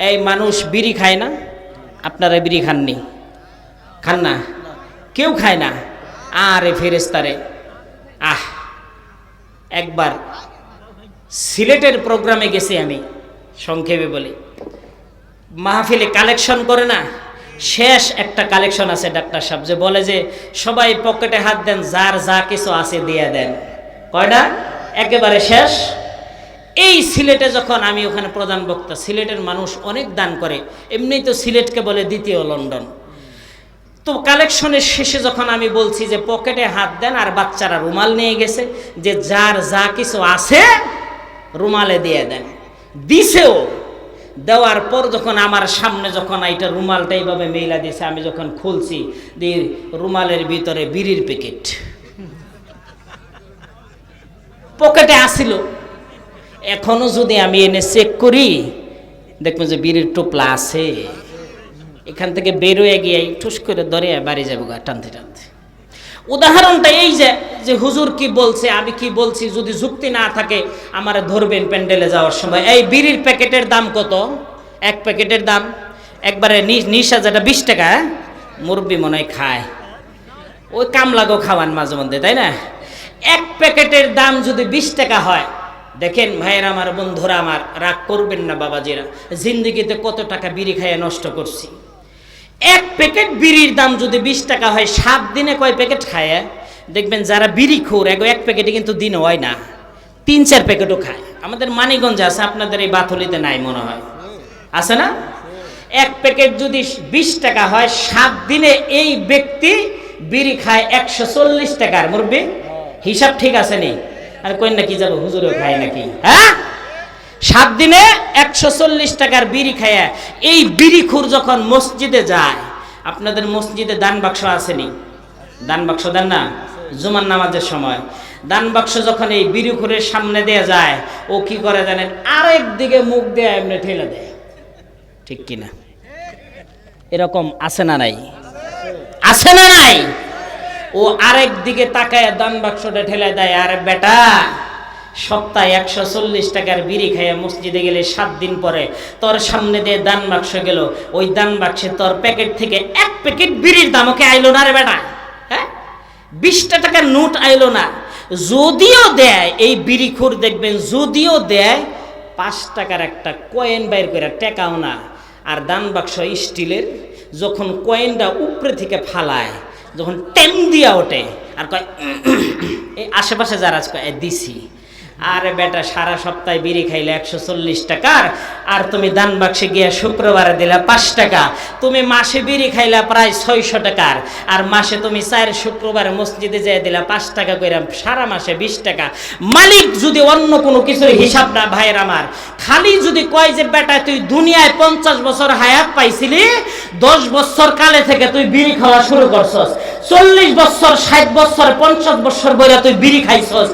এই মানুষ বিড়ি খায় না? আপনারা বিড়ি খাননি? খান না? কেউ খায় না? আরে ফেরেশতারে, একবার সিলেটের প্রোগ্রামে গেছি আমি, সংক্ষেপে বলি। মাহফিলে কালেকশন করে না, শেষ একটা কালেকশন আছে ডাক্তার সাহেব, যে বলে যে সবাই পকেটে হাত দেন, যার যা কিছু আছে দিয়ে দেন। কয়টা? একেবারে শেষ। এই সিলেটে যখন আমি ওখানে প্রধান বক্তা, সিলেটের মানুষ অনেক দান করে, এমনিই তো সিলেটকে বলে দ্বিতীয় লন্ডন। তো কালেকশনের শেষে যখন আমি বলছি যে পকেটে হাত দেন, আর বাচ্চারা রুমাল নিয়ে গেছে, যে যার যা কিছু আছে রুমালে দিয়ে দেন। দিছেও। দেওয়ার পর যখন আমার সামনে যখন এইটা রুমালটা এইভাবে মেলা দিয়েছে, আমি যখন খুলছি, রুমালের ভিতরে বিড়ির প্যাকেট পকেটে আসিল। এখনো যদি আমি এনে চেক করি, দেখবো যে বিড়ির টোপলা আছে। এখান থেকে বেরোয় গিয়ে ঠুস করে ধরে বাড়ি যাবো টানতে টানতে। উদাহরণটা এই যে হুজুর কি বলছে, আমি কি বলছি, যদি যুক্তি না থাকে আমারে ধরবেন প্যান্ডেলে যাওয়ার সময়। এই বিড়ির প্যাকেটের দাম কত? এক প্যাকেটের দাম একবারে নিশা, যেটা 20 টাকা, মুরব্বি মনে হয় খায়, ওই কামলাগো খাওয়ান মাঝে মধ্যে, তাই না? এক প্যাকেটের দাম যদি 20 টাকা হয়, দেখেন ভাইয়ের আমার, বন্ধুরা আমার, রাগ করবেন না বাবাজিরা, জিন্দিগিতে কত টাকা বিড়ি খাইয়ে নষ্ট করছি। এক প্যাকেট বিড়ির দাম যদি 20 টাকা হয়, 7 দিনে কয় প্যাকেট খায়? দেখবেন যারা বিড়ি খোর, এক প্যাকেটে কিন্তু দিন হয় না, 3-4 প্যাকেটও খায়। আমাদের মানিকগঞ্জে আছে, আপনাদের এই বাথলিতে নাই মনে হয়, আছে না? এক প্যাকেট যদি 20 টাকা হয়, 7 দিনে এই ব্যক্তি বিড়ি খায় 140 টাকার। মুরব্বি হিসাব ঠিক আছে নি? আর কই না কি যাবো, হুজুরেও খায় নাকি? হ্যাঁ, 7 দিনে 140 টাকার বিড়ি খায়। এই বিড়িখোর যখন মসজিদে যায়, আপনাদের মসজিদে দান বাক্স আসেনি? দান বাক্স দেন না জুমার নামাজের সময়? দান বাক্স যখন এই বিড়িখোরের সামনে দিয়ে যায়, ও কি করে জানেন? আরেক দিকে মুখ দিয়ে এমনি ঠেলে দেয়, ঠিক কিনা? এরকম আছে না নাই? আছে না নাই? ও আরেক দিকে তাকায় দান বাক্সটা ঠেলে দেয়। আর বেটা, সপ্তাহে 140 টাকার বিড়ি খাইয়া মসজিদে গেলে 7 দিন পরে তোর সামনে দিয়ে দান বাক্স গেল, ওই দান বাক্সে তোর প্যাকেট থেকে এক প্যাকেট বিড়ির দাম ওকে আইলো না রে বেটা? হ্যাঁ, 20 টাকার নোট আইলো না। যদিও দেয়, এই বিড়িখোর দেখবেন যদিও দেয়, 5 টাকার একটা কয়েন বাইর করে, টেকাও না। আর দান বাক্স স্টিলের, যখন কয়েনটা উপরে থেকে ফালায়, যখন টেম দিয়া ওঠে আর কয়, এই আশেপাশে যারা দিছি। আরে বেটা, সারা সপ্তাহে বিড়ি খাইলে 140 টাকার, আর তুমি দান বাক্সে গিয়ে শুক্রবারে দিলা 5 টাকা, তুমি মাসে বিড়ি খাইলা প্রায় 600 টাকার, আর মাসে তুমি 4 শুক্রবারে মসজিদে যেয়ে দিলা 5 টাকা করে, সারা মাসে 20 টাকা। মালিক যদি অন্য কোনো কিছুর হিসাব না, ভাইয়ের আমার, খালি যদি কয় যে বেটা তুই দুনিয়ায় 50 বছর হায়াত পাইছিলি, 10 বছর কালে থেকে তুই বিড়ি খাওয়া শুরু করছস, 40 বছর, 60 বছর, 50 বছর বইরা তুই বিড়ি খাইছস,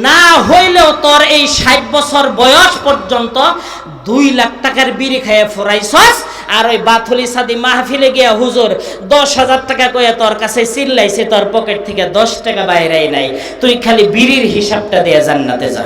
না হইলেও তোর এই 60 বছর বয়স পর্যন্ত 2 লাখ টাকার বিড়ি খাইয়া ফুরাইছস। আর ওই বাথলি সাদি মাহফিলে গিয়া হুজুর 10,000 টাকা কইয়া তোর কাছে চিল্লাইছে, তোর পকেট থেকে 10 টাকা বাইরেই নাই। তুই খালি বিড়ির হিসাবটা দিয়ে জান্নাতে যা।